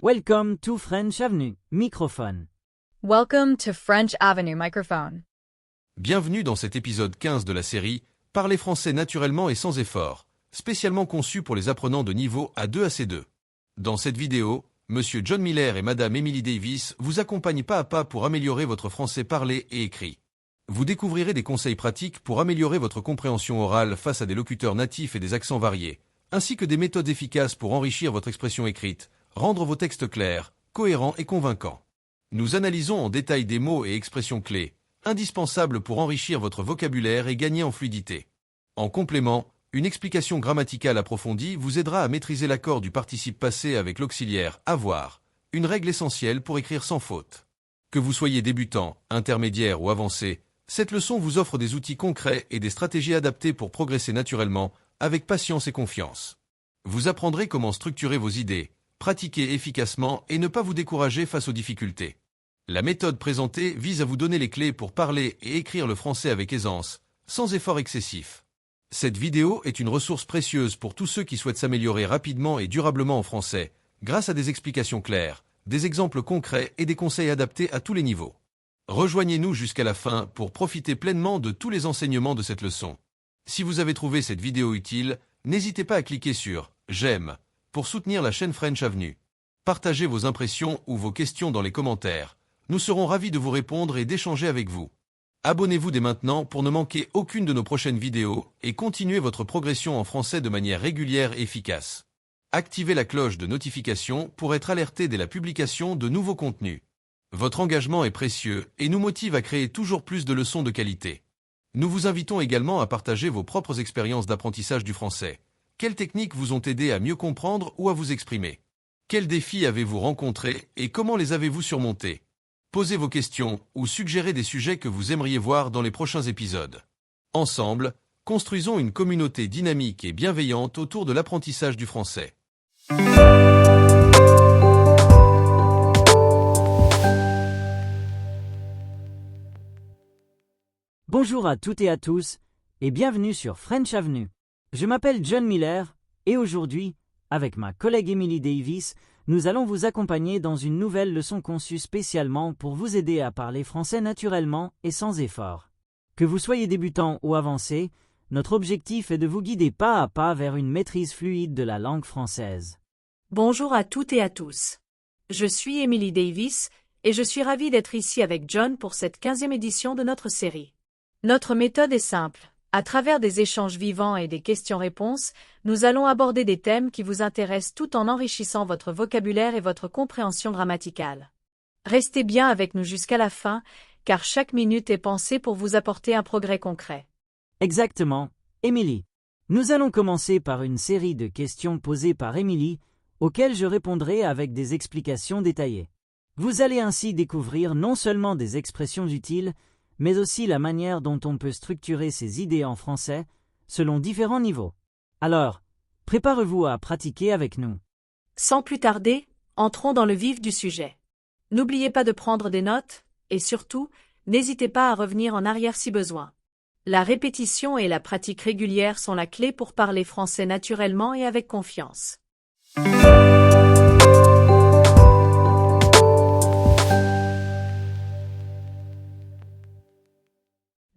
Welcome to French Avenue, microphone. Welcome to French Avenue Microphone. Bienvenue dans cet épisode 15 de la série « Parlez français naturellement et sans effort », spécialement conçu pour les apprenants de niveau A2 à C2. Dans cette vidéo, Monsieur John Miller et Madame Emily Davis vous accompagnent pas à pas pour améliorer votre français parlé et écrit. Vous découvrirez des conseils pratiques pour améliorer votre compréhension orale face à des locuteurs natifs et des accents variés, ainsi que des méthodes efficaces pour enrichir votre expression écrite, rendre vos textes clairs, cohérents et convaincants. Nous analysons en détail des mots et expressions clés, indispensables pour enrichir votre vocabulaire et gagner en fluidité. En complément, une explication grammaticale approfondie vous aidera à maîtriser l'accord du participe passé avec l'auxiliaire « avoir », une règle essentielle pour écrire sans faute. Que vous soyez débutant, intermédiaire ou avancé, cette leçon vous offre des outils concrets et des stratégies adaptées pour progresser naturellement, avec patience et confiance. Vous apprendrez comment structurer vos idées, pratiquer efficacement et ne pas vous décourager face aux difficultés. La méthode présentée vise à vous donner les clés pour parler et écrire le français avec aisance, sans effort excessif. Cette vidéo est une ressource précieuse pour tous ceux qui souhaitent s'améliorer rapidement et durablement en français, grâce à des explications claires, des exemples concrets et des conseils adaptés à tous les niveaux. Rejoignez-nous jusqu'à la fin pour profiter pleinement de tous les enseignements de cette leçon. Si vous avez trouvé cette vidéo utile, n'hésitez pas à cliquer sur « J'aime » pour soutenir la chaîne French Avenue. Partagez vos impressions ou vos questions dans les commentaires. Nous serons ravis de vous répondre et d'échanger avec vous. Abonnez-vous dès maintenant pour ne manquer aucune de nos prochaines vidéos et continuez votre progression en français de manière régulière et efficace. Activez la cloche de notification pour être alerté dès la publication de nouveaux contenus. Votre engagement est précieux et nous motive à créer toujours plus de leçons de qualité. Nous vous invitons également à partager vos propres expériences d'apprentissage du français. Quelles techniques vous ont aidé à mieux comprendre ou à vous exprimer? Quels défis avez-vous rencontrés et comment les avez-vous surmontés? Posez vos questions ou suggérez des sujets que vous aimeriez voir dans les prochains épisodes. Ensemble, construisons une communauté dynamique et bienveillante autour de l'apprentissage du français. Bonjour à toutes et à tous, et bienvenue sur French Avenue. Je m'appelle John Miller, et aujourd'hui, avec ma collègue Emily Davis, nous allons vous accompagner dans une nouvelle leçon conçue spécialement pour vous aider à parler français naturellement et sans effort. Que vous soyez débutant ou avancé, notre objectif est de vous guider pas à pas vers une maîtrise fluide de la langue française. Bonjour à toutes et à tous. Je suis Emily Davis et je suis ravie d'être ici avec John pour cette 15e édition de notre série. Notre méthode est simple. À travers des échanges vivants et des questions-réponses, nous allons aborder des thèmes qui vous intéressent tout en enrichissant votre vocabulaire et votre compréhension grammaticale. Restez bien avec nous jusqu'à la fin, car chaque minute est pensée pour vous apporter un progrès concret. Exactement, Emily. Nous allons commencer par une série de questions posées par Emily, auxquelles je répondrai avec des explications détaillées. Vous allez ainsi découvrir non seulement des expressions utiles, mais aussi la manière dont on peut structurer ses idées en français selon différents niveaux. Alors, préparez-vous à pratiquer avec nous. Sans plus tarder, entrons dans le vif du sujet. N'oubliez pas de prendre des notes, et surtout, n'hésitez pas à revenir en arrière si besoin. La répétition et la pratique régulière sont la clé pour parler français naturellement et avec confiance.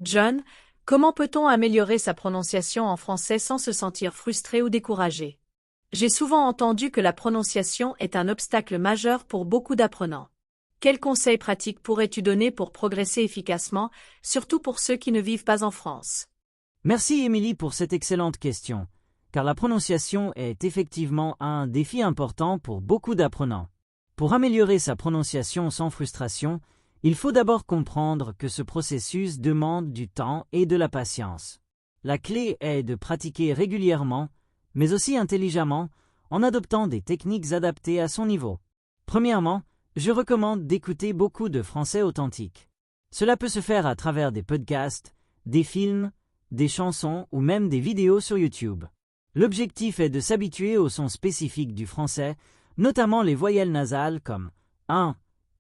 John, comment peut-on améliorer sa prononciation en français sans se sentir frustré ou découragé? J'ai souvent entendu que la prononciation est un obstacle majeur pour beaucoup d'apprenants. Quels conseils pratiques pourrais-tu donner pour progresser efficacement, surtout pour ceux qui ne vivent pas en France? Merci Émilie pour cette excellente question, car la prononciation est effectivement un défi important pour beaucoup d'apprenants. Pour améliorer sa prononciation sans frustration, il faut d'abord comprendre que ce processus demande du temps et de la patience. La clé est de pratiquer régulièrement, mais aussi intelligemment, en adoptant des techniques adaptées à son niveau. Premièrement, je recommande d'écouter beaucoup de français authentique. Cela peut se faire à travers des podcasts, des films, des chansons ou même des vidéos sur YouTube. L'objectif est de s'habituer aux sons spécifiques du français, notamment les voyelles nasales comme un,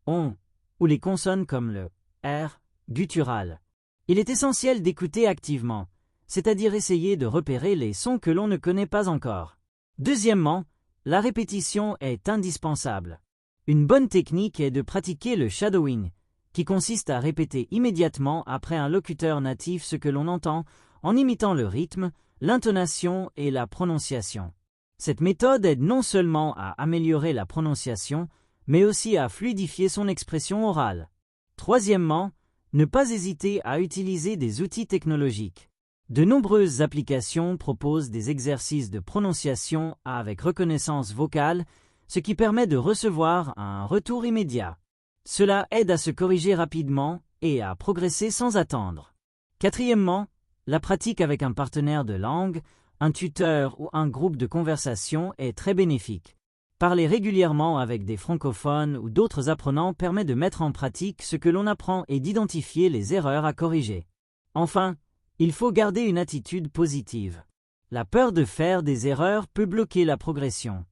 on, ou les consonnes comme le R, guttural. Il est essentiel d'écouter activement, c'est-à-dire essayer de repérer les sons que l'on ne connaît pas encore. Deuxièmement, la répétition est indispensable. Une bonne technique est de pratiquer le shadowing, qui consiste à répéter immédiatement après un locuteur natif ce que l'on entend en imitant le rythme, l'intonation et la prononciation. Cette méthode aide non seulement à améliorer la prononciation, mais aussi à fluidifier son expression orale. Troisièmement, ne pas hésiter à utiliser des outils technologiques. De nombreuses applications proposent des exercices de prononciation avec reconnaissance vocale, ce qui permet de recevoir un retour immédiat. Cela aide à se corriger rapidement et à progresser sans attendre. Quatrièmement, la pratique avec un partenaire de langue, un tuteur ou un groupe de conversation est très bénéfique. Parler régulièrement avec des francophones ou d'autres apprenants permet de mettre en pratique ce que l'on apprend et d'identifier les erreurs à corriger. Enfin, il faut garder une attitude positive. La peur de faire des erreurs peut bloquer la progression.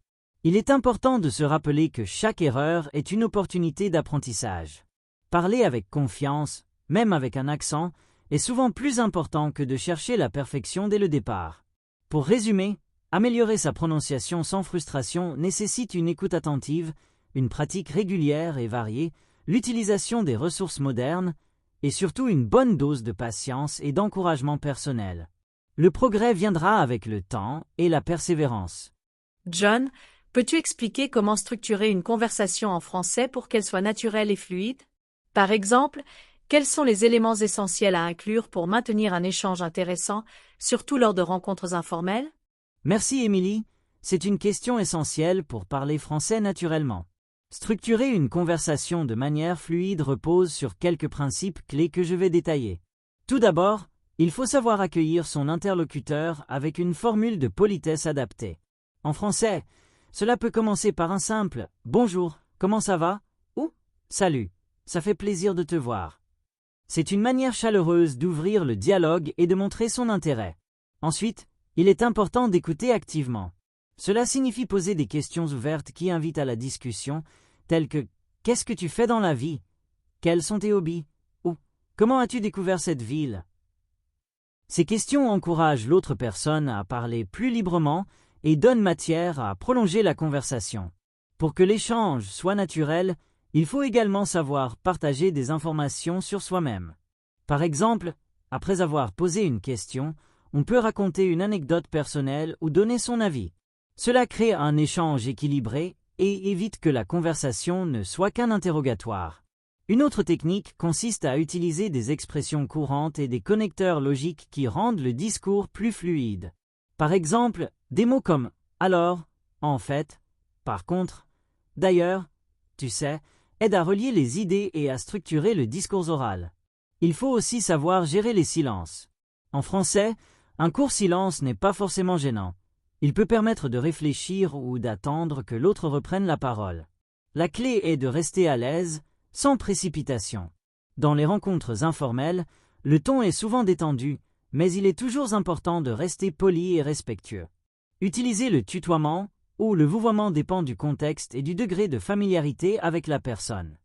Il est important de se rappeler que chaque erreur est une opportunité d'apprentissage. Parler avec confiance, même avec un accent, est souvent plus important que de chercher la perfection dès le départ. Pour résumer, améliorer sa prononciation sans frustration nécessite une écoute attentive, une pratique régulière et variée, l'utilisation des ressources modernes, et surtout une bonne dose de patience et d'encouragement personnel. Le progrès viendra avec le temps et la persévérance. John, peux-tu expliquer comment structurer une conversation en français pour qu'elle soit naturelle et fluide? Par exemple, quels sont les éléments essentiels à inclure pour maintenir un échange intéressant, surtout lors de rencontres informelles? Merci Émilie, c'est une question essentielle pour parler français naturellement. Structurer une conversation de manière fluide repose sur quelques principes clés que je vais détailler. Tout d'abord, il faut savoir accueillir son interlocuteur avec une formule de politesse adaptée. En français, cela peut commencer par un simple « Bonjour, comment ça va ?» ou « Salut, ça fait plaisir de te voir ». C'est une manière chaleureuse d'ouvrir le dialogue et de montrer son intérêt. Ensuite, il est important d'écouter activement. Cela signifie poser des questions ouvertes qui invitent à la discussion, telles que « Qu'est-ce que tu fais dans la vie ?» Quels sont tes hobbies ? Ou « Comment as-tu découvert cette ville ?» Ces questions encouragent l'autre personne à parler plus librement et donnent matière à prolonger la conversation. Pour que l'échange soit naturel, il faut également savoir partager des informations sur soi-même. Par exemple, après avoir posé une question, on peut raconter une anecdote personnelle ou donner son avis. Cela crée un échange équilibré et évite que la conversation ne soit qu'un interrogatoire. Une autre technique consiste à utiliser des expressions courantes et des connecteurs logiques qui rendent le discours plus fluide. Par exemple, des mots comme « alors »,« en fait »,« par contre »,« d'ailleurs »,« tu sais », aident à relier les idées et à structurer le discours oral. Il faut aussi savoir gérer les silences. En français, un court silence n'est pas forcément gênant. Il peut permettre de réfléchir ou d'attendre que l'autre reprenne la parole. La clé est de rester à l'aise, sans précipitation. Dans les rencontres informelles, le ton est souvent détendu, mais il est toujours important de rester poli et respectueux. Utiliser le tutoiement ou le vouvoiement dépend du contexte et du degré de familiarité avec la personne.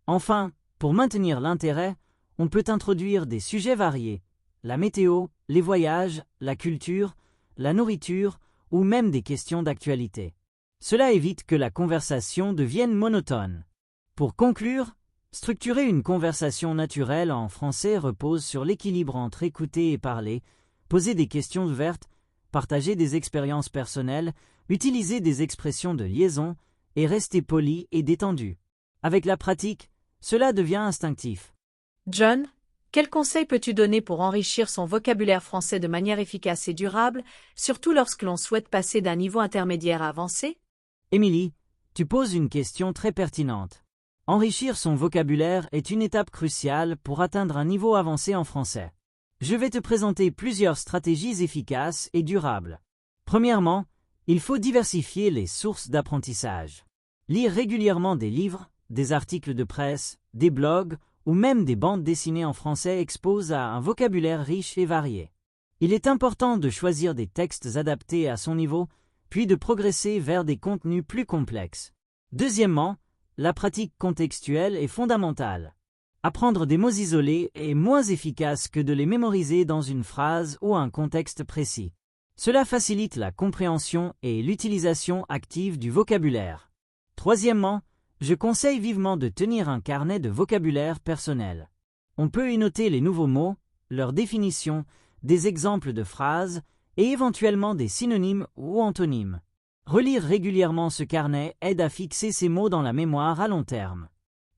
Enfin, pour maintenir l'intérêt, on peut introduire des sujets variés, la météo, les voyages, la culture, la nourriture ou même des questions d'actualité. Cela évite que la conversation devienne monotone. Pour conclure, structurer une conversation naturelle en français repose sur l'équilibre entre écouter et parler, poser des questions ouvertes, partager des expériences personnelles, utiliser des expressions de liaison et rester poli et détendu. Avec la pratique, cela devient instinctif. John, quels conseils peux-tu donner pour enrichir son vocabulaire français de manière efficace et durable, surtout lorsque l'on souhaite passer d'un niveau intermédiaire à avancé? Émilie, tu poses une question très pertinente. Enrichir son vocabulaire est une étape cruciale pour atteindre un niveau avancé en français. Je vais te présenter plusieurs stratégies efficaces et durables. Premièrement, il faut diversifier les sources d'apprentissage. Lire régulièrement des livres, des articles de presse, des blogs ou même des bandes dessinées en français expose à un vocabulaire riche et varié. Il est important de choisir des textes adaptés à son niveau, puis de progresser vers des contenus plus complexes. Deuxièmement, la pratique contextuelle est fondamentale. Apprendre des mots isolés est moins efficace que de les mémoriser dans une phrase ou un contexte précis. Cela facilite la compréhension et l'utilisation active du vocabulaire. Troisièmement, Je conseille vivement de tenir un carnet de vocabulaire personnel. On peut y noter les nouveaux mots, leurs définitions, des exemples de phrases et éventuellement des synonymes ou antonymes. Relire régulièrement ce carnet aide à fixer ces mots dans la mémoire à long terme.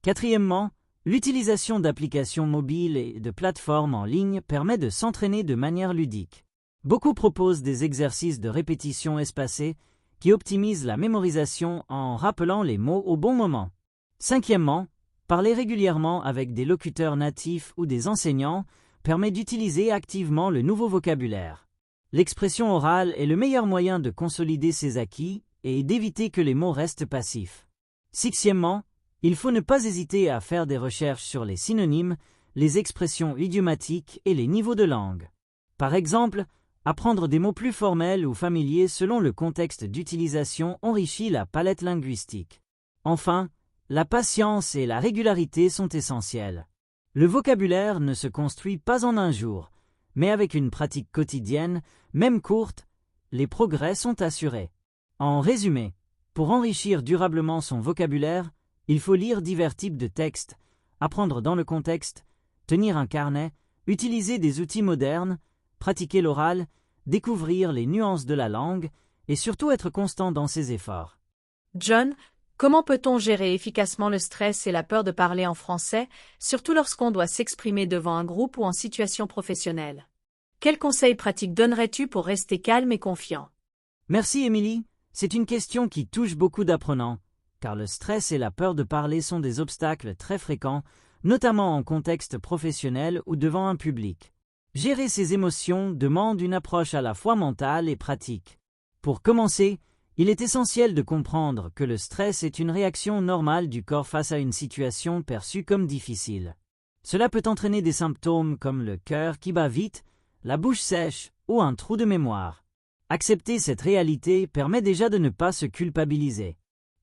Quatrièmement, l'utilisation d'applications mobiles et de plateformes en ligne permet de s'entraîner de manière ludique. Beaucoup proposent des exercices de répétition espacée qui optimisent la mémorisation en rappelant les mots au bon moment. Cinquièmement, parler régulièrement avec des locuteurs natifs ou des enseignants permet d'utiliser activement le nouveau vocabulaire. L'expression orale est le meilleur moyen de consolider ses acquis et d'éviter que les mots restent passifs. Sixièmement, il faut ne pas hésiter à faire des recherches sur les synonymes, les expressions idiomatiques et les niveaux de langue. Par exemple, apprendre des mots plus formels ou familiers selon le contexte d'utilisation enrichit la palette linguistique. Enfin, la patience et la régularité sont essentielles. Le vocabulaire ne se construit pas en un jour, mais avec une pratique quotidienne, même courte, les progrès sont assurés. En résumé, pour enrichir durablement son vocabulaire, il faut lire divers types de textes, apprendre dans le contexte, tenir un carnet, utiliser des outils modernes, pratiquer l'oral, découvrir les nuances de la langue et surtout être constant dans ses efforts. John, comment peut-on gérer efficacement le stress et la peur de parler en français, surtout lorsqu'on doit s'exprimer devant un groupe ou en situation professionnelle? Quels conseils pratiques donnerais-tu pour rester calme et confiant? Merci Émilie, c'est une question qui touche beaucoup d'apprenants, car le stress et la peur de parler sont des obstacles très fréquents, notamment en contexte professionnel ou devant un public. Gérer ces émotions demande une approche à la fois mentale et pratique. Pour commencer, il est essentiel de comprendre que le stress est une réaction normale du corps face à une situation perçue comme difficile. Cela peut entraîner des symptômes comme le cœur qui bat vite, la bouche sèche ou un trou de mémoire. Accepter cette réalité permet déjà de ne pas se culpabiliser.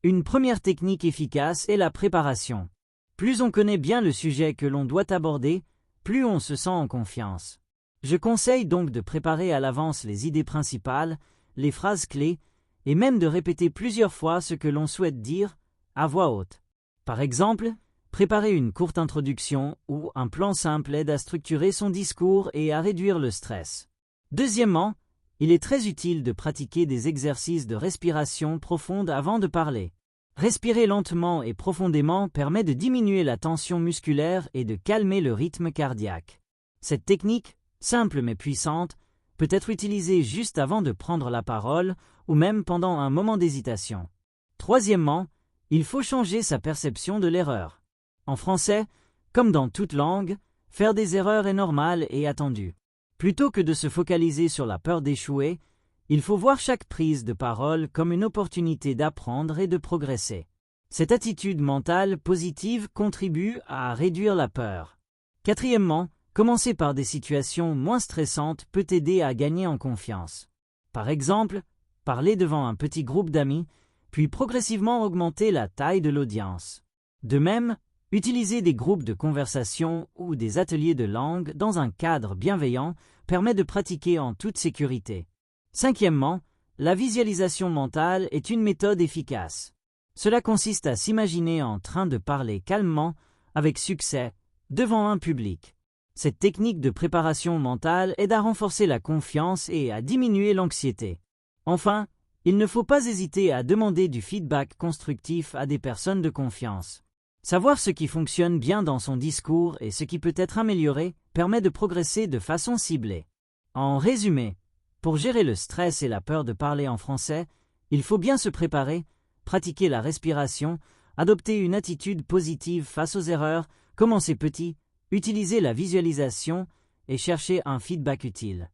Une première technique efficace est la préparation. Plus on connaît bien le sujet que l'on doit aborder, plus on se sent en confiance. Je conseille donc de préparer à l'avance les idées principales, les phrases clés, et même de répéter plusieurs fois ce que l'on souhaite dire à voix haute. Par exemple, préparer une courte introduction ou un plan simple aide à structurer son discours et à réduire le stress. Deuxièmement, il est très utile de pratiquer des exercices de respiration profonde avant de parler. Respirer lentement et profondément permet de diminuer la tension musculaire et de calmer le rythme cardiaque. Cette technique, simple mais puissante, peut être utilisée juste avant de prendre la parole ou même pendant un moment d'hésitation. Troisièmement, il faut changer sa perception de l'erreur. En français, comme dans toute langue, faire des erreurs est normal et attendu. Plutôt que de se focaliser sur la peur d'échouer, il faut voir chaque prise de parole comme une opportunité d'apprendre et de progresser. Cette attitude mentale positive contribue à réduire la peur. Quatrièmement, commencer par des situations moins stressantes peut aider à gagner en confiance. Par exemple, parler devant un petit groupe d'amis, puis progressivement augmenter la taille de l'audience. De même, utiliser des groupes de conversation ou des ateliers de langue dans un cadre bienveillant permet de pratiquer en toute sécurité. Cinquièmement, la visualisation mentale est une méthode efficace. Cela consiste à s'imaginer en train de parler calmement, avec succès, devant un public. Cette technique de préparation mentale aide à renforcer la confiance et à diminuer l'anxiété. Enfin, il ne faut pas hésiter à demander du feedback constructif à des personnes de confiance. Savoir ce qui fonctionne bien dans son discours et ce qui peut être amélioré permet de progresser de façon ciblée. En résumé, pour gérer le stress et la peur de parler en français, il faut bien se préparer, pratiquer la respiration, adopter une attitude positive face aux erreurs, commencer petit, utiliser la visualisation et chercher un feedback utile.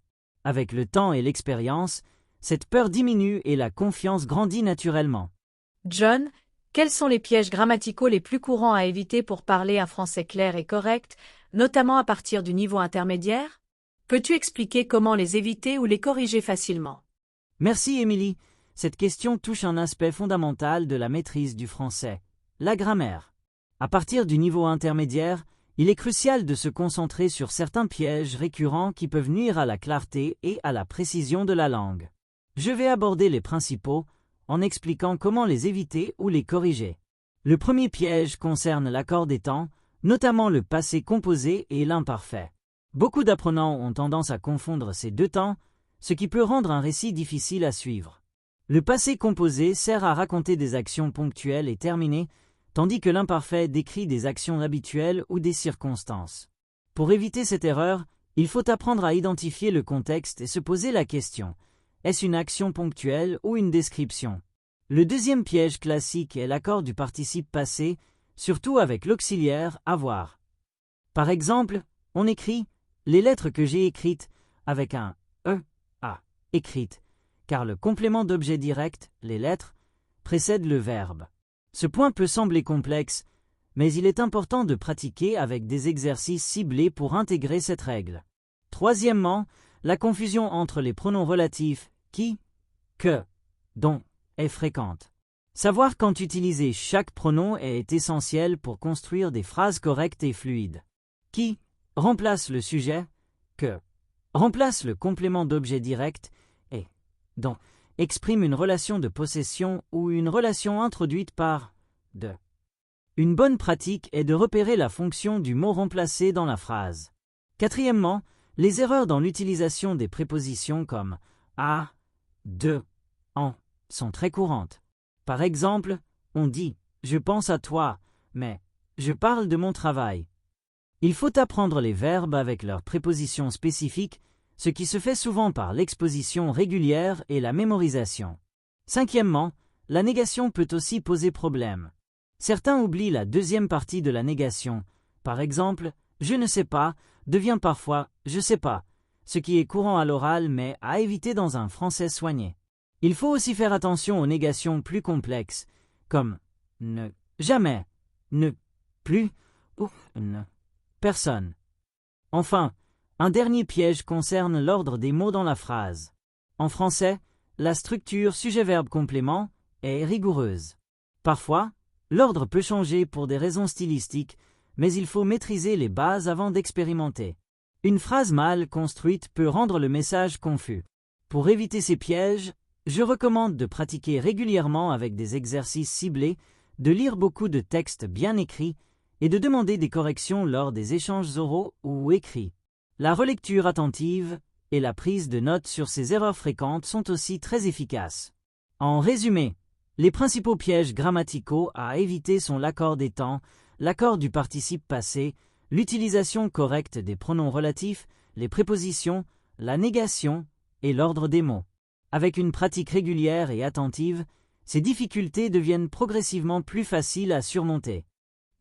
Avec le temps et l'expérience, cette peur diminue et la confiance grandit naturellement. John, quels sont les pièges grammaticaux les plus courants à éviter pour parler un français clair et correct, notamment à partir du niveau intermédiaire? Peux-tu expliquer comment les éviter ou les corriger facilement? Merci Émilie. Cette question touche un aspect fondamental de la maîtrise du français, la grammaire. À partir du niveau intermédiaire, il est crucial de se concentrer sur certains pièges récurrents qui peuvent nuire à la clarté et à la précision de la langue. Je vais aborder les principaux en expliquant comment les éviter ou les corriger. Le premier piège concerne l'accord des temps, notamment le passé composé et l'imparfait. Beaucoup d'apprenants ont tendance à confondre ces deux temps, ce qui peut rendre un récit difficile à suivre. Le passé composé sert à raconter des actions ponctuelles et terminées, tandis que l'imparfait décrit des actions habituelles ou des circonstances. Pour éviter cette erreur, il faut apprendre à identifier le contexte et se poser la question: est-ce une action ponctuelle ou une description? Le deuxième piège classique est l'accord du participe passé, surtout avec l'auxiliaire « avoir ». Par exemple, on écrit « les lettres que j'ai écrites » avec un « a » écrite, car le complément d'objet direct, les lettres, précède le verbe. Ce point peut sembler complexe, mais il est important de pratiquer avec des exercices ciblés pour intégrer cette règle. Troisièmement, la confusion entre les pronoms relatifs « qui »,« que »,« dont » est fréquente. Savoir quand utiliser chaque pronom est essentiel pour construire des phrases correctes et fluides. Qui remplace le sujet, que remplace le complément d'objet direct et dont exprime une relation de possession ou une relation introduite par de. Une bonne pratique est de repérer la fonction du mot remplacé dans la phrase. Quatrièmement, les erreurs dans l'utilisation des prépositions comme à, de, en sont très courantes. Par exemple, on dit « je pense à toi », mais « je parle de mon travail ». Il faut apprendre les verbes avec leurs prépositions spécifiques, ce qui se fait souvent par l'exposition régulière et la mémorisation. Cinquièmement, la négation peut aussi poser problème. Certains oublient la deuxième partie de la négation. Par exemple, « je ne sais pas » devient parfois « je sais pas », ce qui est courant à l'oral mais à éviter dans un français soigné. Il faut aussi faire attention aux négations plus complexes, comme « ne jamais »,« ne plus » ou « ne personne ». Enfin, un dernier piège concerne l'ordre des mots dans la phrase. En français, la structure sujet-verbe-complément est rigoureuse. Parfois, l'ordre peut changer pour des raisons stylistiques, mais il faut maîtriser les bases avant d'expérimenter. Une phrase mal construite peut rendre le message confus. Pour éviter ces pièges, je recommande de pratiquer régulièrement avec des exercices ciblés, de lire beaucoup de textes bien écrits et de demander des corrections lors des échanges oraux ou écrits. La relecture attentive et la prise de notes sur ces erreurs fréquentes sont aussi très efficaces. En résumé, les principaux pièges grammaticaux à éviter sont l'accord des temps, l'accord du participe passé, l'utilisation correcte des pronoms relatifs, les prépositions, la négation et l'ordre des mots. Avec une pratique régulière et attentive, ces difficultés deviennent progressivement plus faciles à surmonter.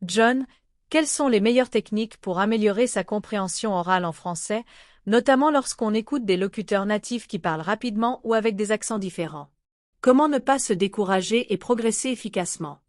John, quelles sont les meilleures techniques pour améliorer sa compréhension orale en français, notamment lorsqu'on écoute des locuteurs natifs qui parlent rapidement ou avec des accents différents? Comment ne pas se décourager et progresser efficacement?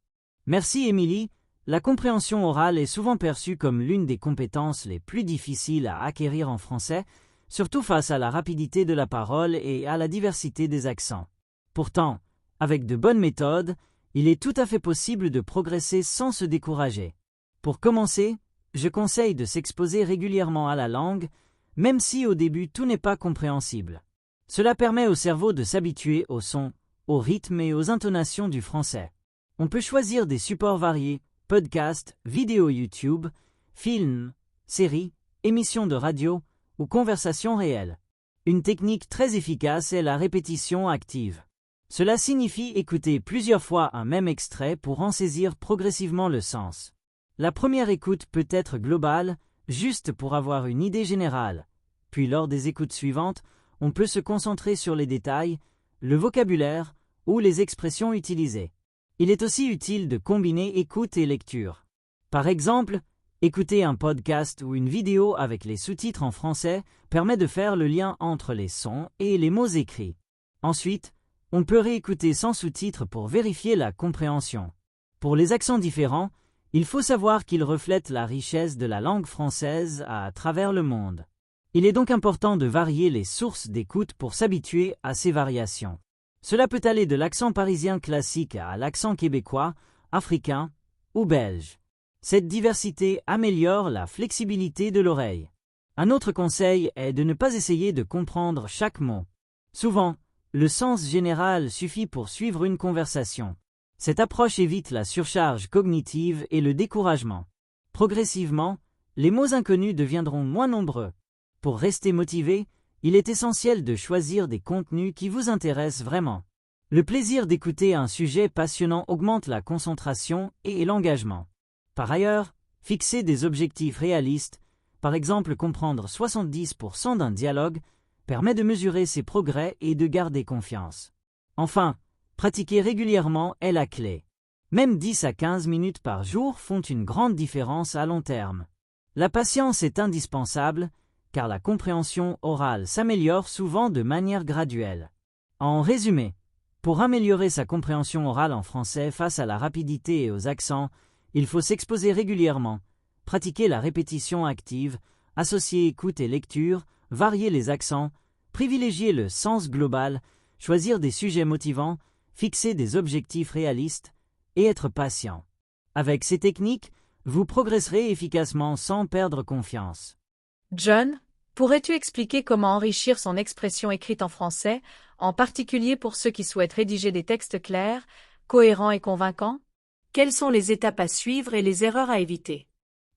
Merci Émilie. La compréhension orale est souvent perçue comme l'une des compétences les plus difficiles à acquérir en français, surtout face à la rapidité de la parole et à la diversité des accents. Pourtant, avec de bonnes méthodes, il est tout à fait possible de progresser sans se décourager. Pour commencer, je conseille de s'exposer régulièrement à la langue, même si au début tout n'est pas compréhensible. Cela permet au cerveau de s'habituer au son, au rythme et aux intonations du français. On peut choisir des supports variés, podcasts, vidéos YouTube, films, séries, émissions de radio ou conversations réelles. Une technique très efficace est la répétition active. Cela signifie écouter plusieurs fois un même extrait pour en saisir progressivement le sens. La première écoute peut être globale, juste pour avoir une idée générale. Puis lors des écoutes suivantes, on peut se concentrer sur les détails, le vocabulaire ou les expressions utilisées. Il est aussi utile de combiner écoute et lecture. Par exemple, écouter un podcast ou une vidéo avec les sous-titres en français permet de faire le lien entre les sons et les mots écrits. Ensuite, on peut réécouter sans sous-titres pour vérifier la compréhension. Pour les accents différents, il faut savoir qu'ils reflètent la richesse de la langue française à travers le monde. Il est donc important de varier les sources d'écoute pour s'habituer à ces variations. Cela peut aller de l'accent parisien classique à l'accent québécois, africain ou belge. Cette diversité améliore la flexibilité de l'oreille. Un autre conseil est de ne pas essayer de comprendre chaque mot. Souvent, le sens général suffit pour suivre une conversation. Cette approche évite la surcharge cognitive et le découragement. Progressivement, les mots inconnus deviendront moins nombreux. Pour rester motivé, il est essentiel de choisir des contenus qui vous intéressent vraiment. Le plaisir d'écouter un sujet passionnant augmente la concentration et l'engagement. Par ailleurs, fixer des objectifs réalistes, par exemple comprendre 70% d'un dialogue, permet de mesurer ses progrès et de garder confiance. Enfin, pratiquer régulièrement est la clé. Même 10 à 15 minutes par jour font une grande différence à long terme. La patience est indispensable, car la compréhension orale s'améliore souvent de manière graduelle. En résumé, pour améliorer sa compréhension orale en français face à la rapidité et aux accents, il faut s'exposer régulièrement, pratiquer la répétition active, associer écoute et lecture, varier les accents, privilégier le sens global, choisir des sujets motivants, fixer des objectifs réalistes et être patient. Avec ces techniques, vous progresserez efficacement sans perdre confiance. John, pourrais-tu expliquer comment enrichir son expression écrite en français, en particulier pour ceux qui souhaitent rédiger des textes clairs, cohérents et convaincants? Quelles sont les étapes à suivre et les erreurs à éviter?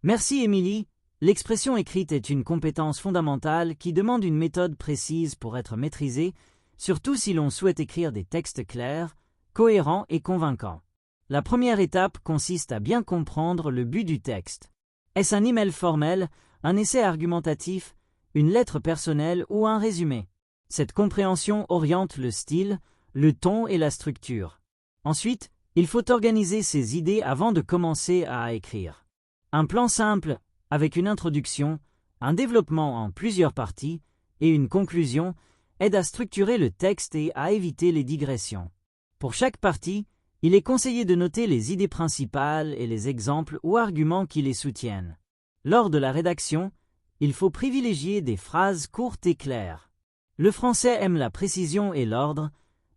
Merci Émilie. L'expression écrite est une compétence fondamentale qui demande une méthode précise pour être maîtrisée, surtout si l'on souhaite écrire des textes clairs, cohérents et convaincants. La première étape consiste à bien comprendre le but du texte. Est-ce un email formel, un essai argumentatif, une lettre personnelle ou un résumé? Cette compréhension oriente le style, le ton et la structure. Ensuite, il faut organiser ses idées avant de commencer à écrire. Un plan simple, avec une introduction, un développement en plusieurs parties et une conclusion, aide à structurer le texte et à éviter les digressions. Pour chaque partie, il est conseillé de noter les idées principales et les exemples ou arguments qui les soutiennent. Lors de la rédaction, il faut privilégier des phrases courtes et claires. Le français aime la précision et l'ordre,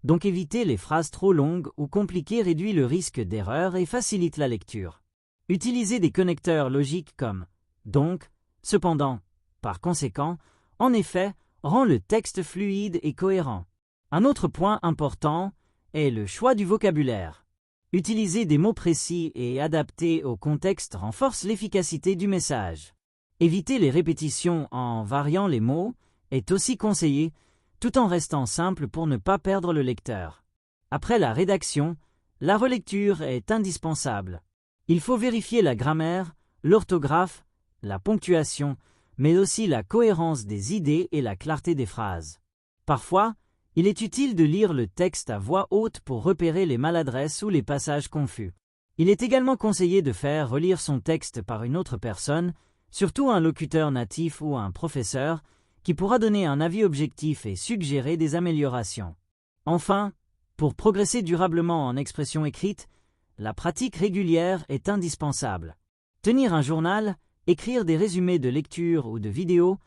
donc éviter les phrases trop longues ou compliquées réduit le risque d'erreur et facilite la lecture. Utilisez des connecteurs logiques comme « donc »,« cependant », « par conséquent », « en effet » rend le texte fluide et cohérent. Un autre point important est le choix du vocabulaire. Utiliser des mots précis et adaptés au contexte renforce l'efficacité du message. Éviter les répétitions en variant les mots est aussi conseillé, tout en restant simple pour ne pas perdre le lecteur. Après la rédaction, la relecture est indispensable. Il faut vérifier la grammaire, l'orthographe, la ponctuation, mais aussi la cohérence des idées et la clarté des phrases. Parfois, il est utile de lire le texte à voix haute pour repérer les maladresses ou les passages confus. Il est également conseillé de faire relire son texte par une autre personne, surtout un locuteur natif ou un professeur, qui pourra donner un avis objectif et suggérer des améliorations. Enfin, pour progresser durablement en expression écrite, la pratique régulière est indispensable. Tenir un journal, écrire des résumés de lecture ou de vidéos,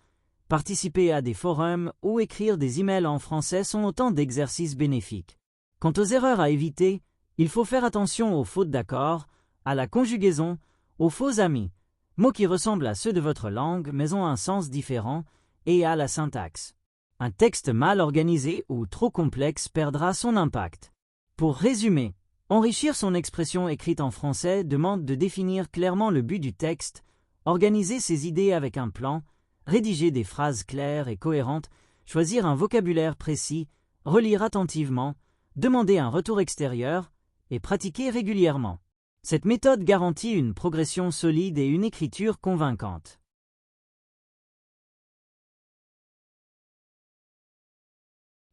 participer à des forums ou écrire des emails en français sont autant d'exercices bénéfiques. Quant aux erreurs à éviter, il faut faire attention aux fautes d'accord, à la conjugaison, aux faux amis, mots qui ressemblent à ceux de votre langue mais ont un sens différent, et à la syntaxe. Un texte mal organisé ou trop complexe perdra son impact. Pour résumer, enrichir son expression écrite en français demande de définir clairement le but du texte, organiser ses idées avec un plan, rédiger des phrases claires et cohérentes, choisir un vocabulaire précis, relire attentivement, demander un retour extérieur et pratiquer régulièrement. Cette méthode garantit une progression solide et une écriture convaincante.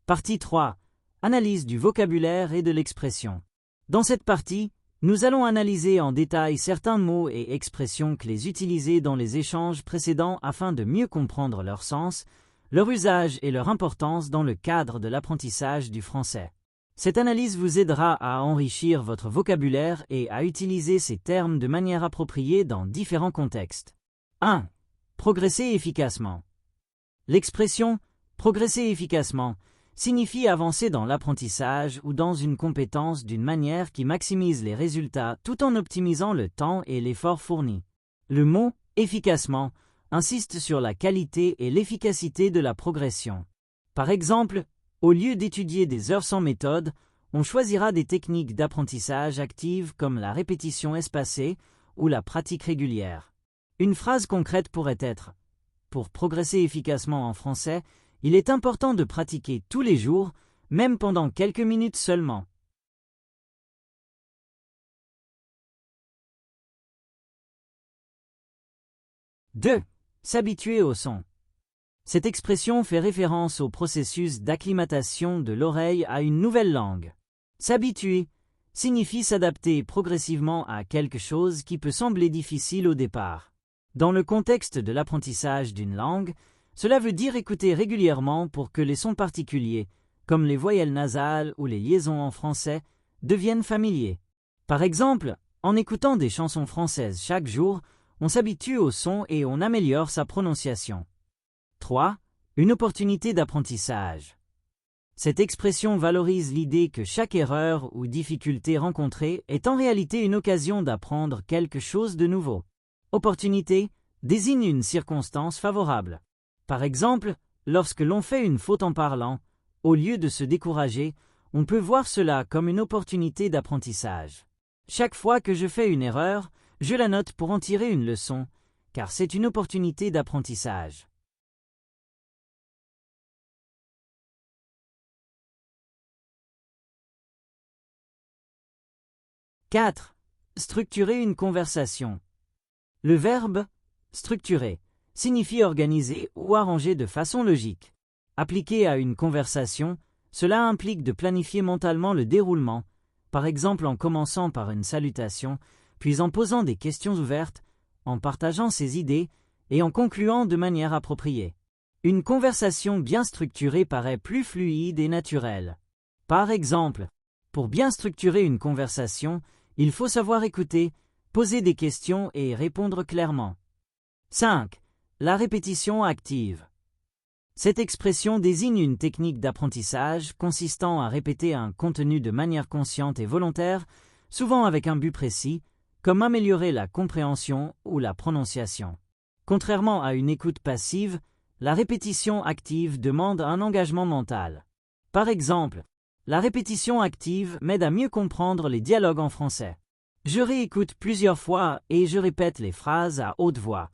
Partie 3. Analyse du vocabulaire et de l'expression. Dans cette partie, nous allons analyser en détail certains mots et expressions clés utilisés dans les échanges précédents afin de mieux comprendre leur sens, leur usage et leur importance dans le cadre de l'apprentissage du français. Cette analyse vous aidera à enrichir votre vocabulaire et à utiliser ces termes de manière appropriée dans différents contextes. 1. Progresser efficacement. L'expression « progresser efficacement » signifie avancer dans l'apprentissage ou dans une compétence d'une manière qui maximise les résultats tout en optimisant le temps et l'effort fourni. Le mot « efficacement » insiste sur la qualité et l'efficacité de la progression. Par exemple, au lieu d'étudier des heures sans méthode, on choisira des techniques d'apprentissage actives comme la répétition espacée ou la pratique régulière. Une phrase concrète pourrait être « Pour progresser efficacement en français, il est important de pratiquer tous les jours, même pendant quelques minutes seulement. » 2. S'habituer au son. Cette expression fait référence au processus d'acclimatation de l'oreille à une nouvelle langue. S'habituer signifie s'adapter progressivement à quelque chose qui peut sembler difficile au départ. Dans le contexte de l'apprentissage d'une langue, cela veut dire écouter régulièrement pour que les sons particuliers, comme les voyelles nasales ou les liaisons en français, deviennent familiers. Par exemple, en écoutant des chansons françaises chaque jour, on s'habitue au son et on améliore sa prononciation. 3. Une opportunité d'apprentissage. Cette expression valorise l'idée que chaque erreur ou difficulté rencontrée est en réalité une occasion d'apprendre quelque chose de nouveau. Opportunité désigne une circonstance favorable. Par exemple, lorsque l'on fait une faute en parlant, au lieu de se décourager, on peut voir cela comme une opportunité d'apprentissage. Chaque fois que je fais une erreur, je la note pour en tirer une leçon, car c'est une opportunité d'apprentissage. « 4. Structurer une conversation. Le verbe « structurer » signifie organiser ou arranger de façon logique. Appliqué à une conversation, cela implique de planifier mentalement le déroulement, par exemple en commençant par une salutation, puis en posant des questions ouvertes, en partageant ses idées et en concluant de manière appropriée. Une conversation bien structurée paraît plus fluide et naturelle. Par exemple, pour bien structurer une conversation, il faut savoir écouter, poser des questions et répondre clairement. 5. La répétition active. Cette expression désigne une technique d'apprentissage consistant à répéter un contenu de manière consciente et volontaire, souvent avec un but précis, comme améliorer la compréhension ou la prononciation. Contrairement à une écoute passive, la répétition active demande un engagement mental. Par exemple, la répétition active m'aide à mieux comprendre les dialogues en français. Je réécoute plusieurs fois et je répète les phrases à haute voix.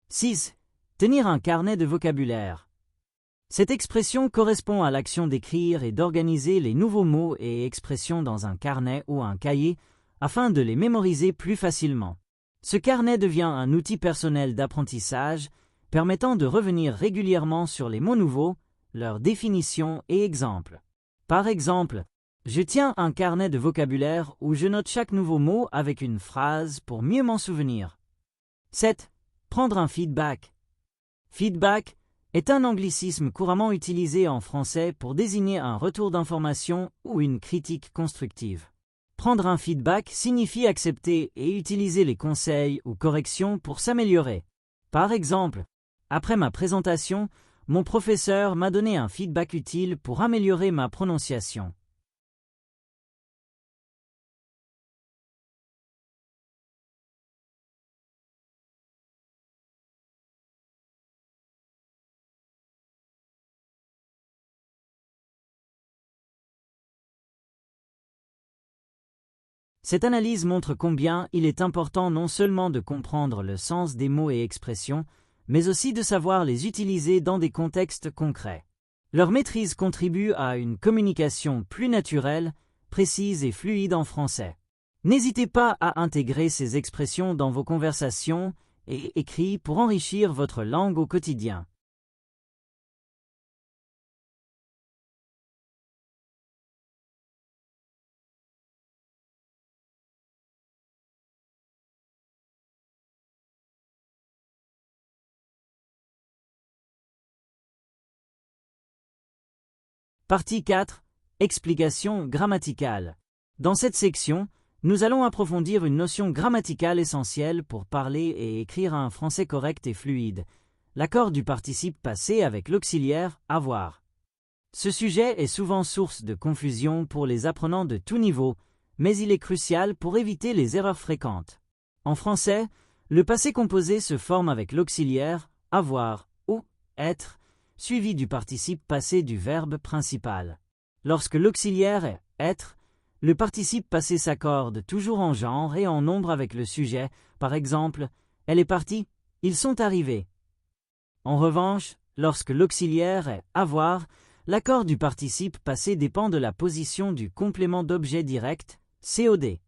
6. Tenir un carnet de vocabulaire. Cette expression correspond à l'action d'écrire et d'organiser les nouveaux mots et expressions dans un carnet ou un cahier afin de les mémoriser plus facilement. Ce carnet devient un outil personnel d'apprentissage permettant de revenir régulièrement sur les mots nouveaux, leurs définitions et exemples. Par exemple, je tiens un carnet de vocabulaire où je note chaque nouveau mot avec une phrase pour mieux m'en souvenir. 7. Prendre un feedback. Feedback est un anglicisme couramment utilisé en français pour désigner un retour d'information ou une critique constructive. Prendre un feedback signifie accepter et utiliser les conseils ou corrections pour s'améliorer. Par exemple, après ma présentation, mon professeur m'a donné un feedback utile pour améliorer ma prononciation. Cette analyse montre combien il est important non seulement de comprendre le sens des mots et expressions, mais aussi de savoir les utiliser dans des contextes concrets. Leur maîtrise contribue à une communication plus naturelle, précise et fluide en français. N'hésitez pas à intégrer ces expressions dans vos conversations et écrits pour enrichir votre langue au quotidien. Partie 4. Explication grammaticale. Dans cette section, nous allons approfondir une notion grammaticale essentielle pour parler et écrire un français correct et fluide, l'accord du participe passé avec l'auxiliaire « avoir ». Ce sujet est souvent source de confusion pour les apprenants de tout niveau, mais il est crucial pour éviter les erreurs fréquentes. En français, le passé composé se forme avec l'auxiliaire « avoir » ou « être », suivi du participe passé du verbe principal. Lorsque l'auxiliaire est être, le participe passé s'accorde toujours en genre et en nombre avec le sujet, par exemple, elle est partie, ils sont arrivés. En revanche, lorsque l'auxiliaire est avoir, l'accord du participe passé dépend de la position du complément d'objet direct, COD.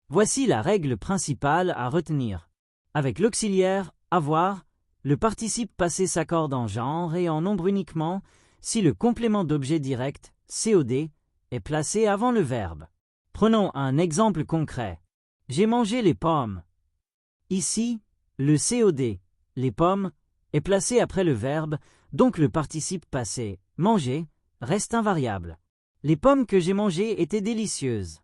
Voici la règle principale à retenir. Avec l'auxiliaire avoir, le participe passé s'accorde en genre et en nombre uniquement si le complément d'objet direct, COD, est placé avant le verbe. Prenons un exemple concret. J'ai mangé les pommes. Ici, le COD, les pommes, est placé après le verbe, donc le participe passé, manger, reste invariable. Les pommes que j'ai mangées étaient délicieuses.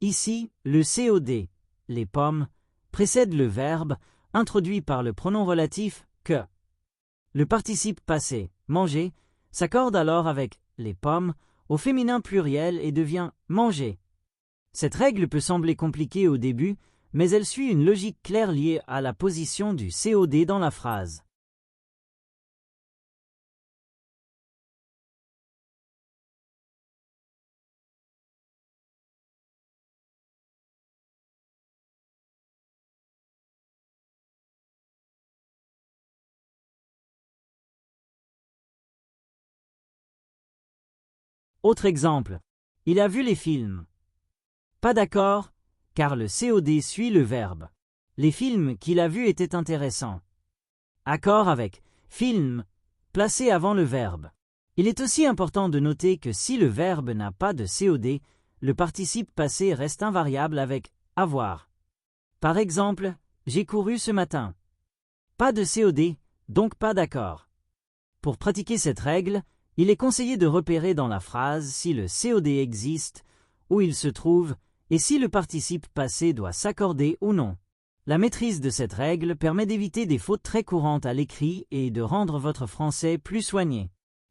Ici, le COD, les pommes, précède le verbe, introduit par le pronom relatif que. Le participe passé, manger, s'accorde alors avec les pommes au féminin pluriel et devient manger. Cette règle peut sembler compliquée au début, mais elle suit une logique claire liée à la position du COD dans la phrase. Autre exemple. Il a vu les films. Pas d'accord, car le COD suit le verbe. Les films qu'il a vus étaient intéressants. Accord avec film, placé avant le verbe. Il est aussi important de noter que si le verbe n'a pas de COD, le participe passé reste invariable avec avoir. Par exemple, j'ai couru ce matin. Pas de COD, donc pas d'accord. Pour pratiquer cette règle, il est conseillé de repérer dans la phrase si le COD existe, où il se trouve, et si le participe passé doit s'accorder ou non. La maîtrise de cette règle permet d'éviter des fautes très courantes à l'écrit et de rendre votre français plus soigné.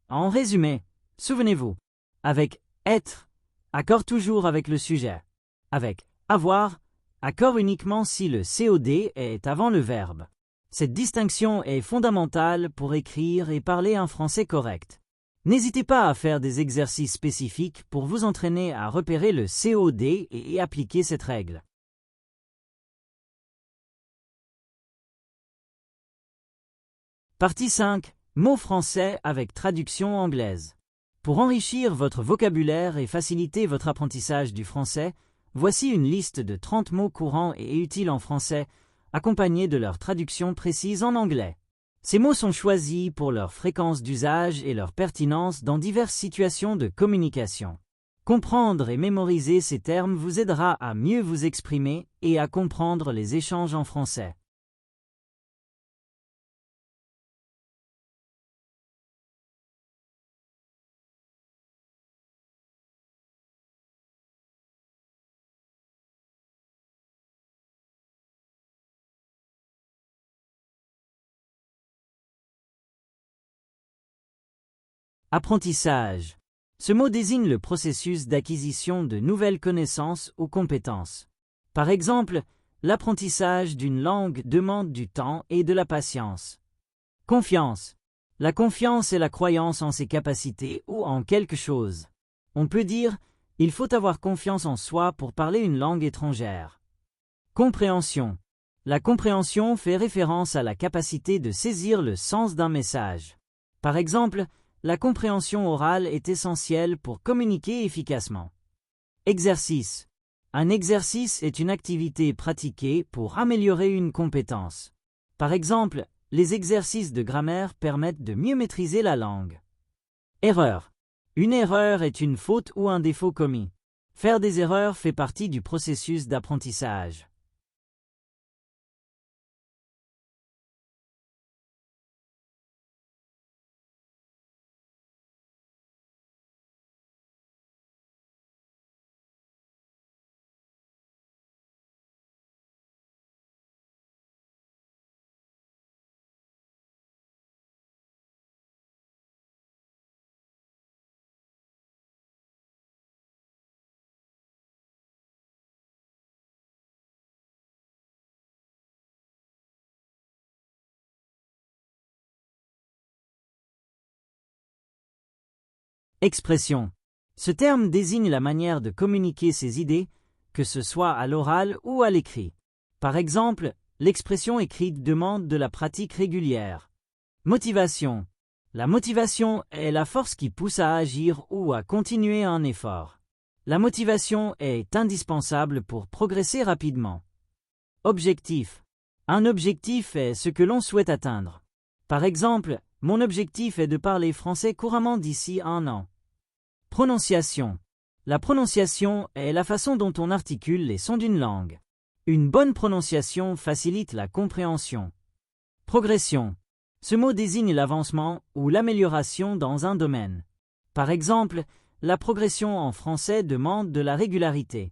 En résumé, souvenez-vous, avec être, accord toujours avec le sujet. Avec avoir, accord uniquement si le COD est avant le verbe. Cette distinction est fondamentale pour écrire et parler un français correct. N'hésitez pas à faire des exercices spécifiques pour vous entraîner à repérer le COD et appliquer cette règle. Partie 5. Mots français avec traduction anglaise. Pour enrichir votre vocabulaire et faciliter votre apprentissage du français, voici une liste de 30 mots courants et utiles en français, accompagnés de leur traduction précise en anglais. Ces mots sont choisis pour leur fréquence d'usage et leur pertinence dans diverses situations de communication. Comprendre et mémoriser ces termes vous aidera à mieux vous exprimer et à comprendre les échanges en français. Apprentissage. Ce mot désigne le processus d'acquisition de nouvelles connaissances ou compétences. Par exemple, l'apprentissage d'une langue demande du temps et de la patience. Confiance. La confiance est la croyance en ses capacités ou en quelque chose. On peut dire « il faut avoir confiance en soi pour parler une langue étrangère ». Compréhension. La compréhension fait référence à la capacité de saisir le sens d'un message. Par exemple, la compréhension orale est essentielle pour communiquer efficacement. Exercice. Un exercice est une activité pratiquée pour améliorer une compétence. Par exemple, les exercices de grammaire permettent de mieux maîtriser la langue. Erreur. Une erreur est une faute ou un défaut commis. Faire des erreurs fait partie du processus d'apprentissage. Expression. Ce terme désigne la manière de communiquer ses idées, que ce soit à l'oral ou à l'écrit. Par exemple, l'expression écrite demande de la pratique régulière. Motivation. La motivation est la force qui pousse à agir ou à continuer un effort. La motivation est indispensable pour progresser rapidement. Objectif. Un objectif est ce que l'on souhaite atteindre. Par exemple, mon objectif est de parler français couramment d'ici 1 an. Prononciation. La prononciation est la façon dont on articule les sons d'une langue. Une bonne prononciation facilite la compréhension. Progression. Ce mot désigne l'avancement ou l'amélioration dans un domaine. Par exemple, la progression en français demande de la régularité.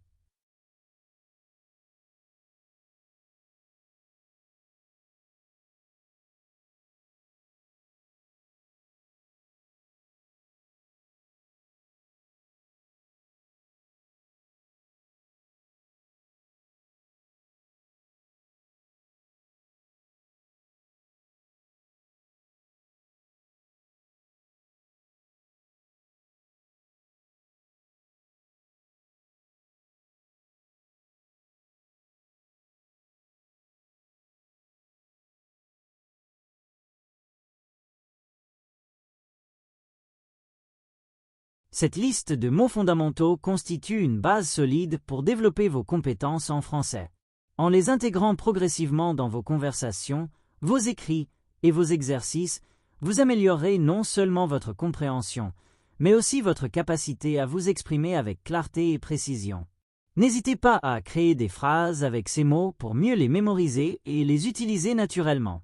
Cette liste de mots fondamentaux constitue une base solide pour développer vos compétences en français. En les intégrant progressivement dans vos conversations, vos écrits et vos exercices, vous améliorerez non seulement votre compréhension, mais aussi votre capacité à vous exprimer avec clarté et précision. N'hésitez pas à créer des phrases avec ces mots pour mieux les mémoriser et les utiliser naturellement.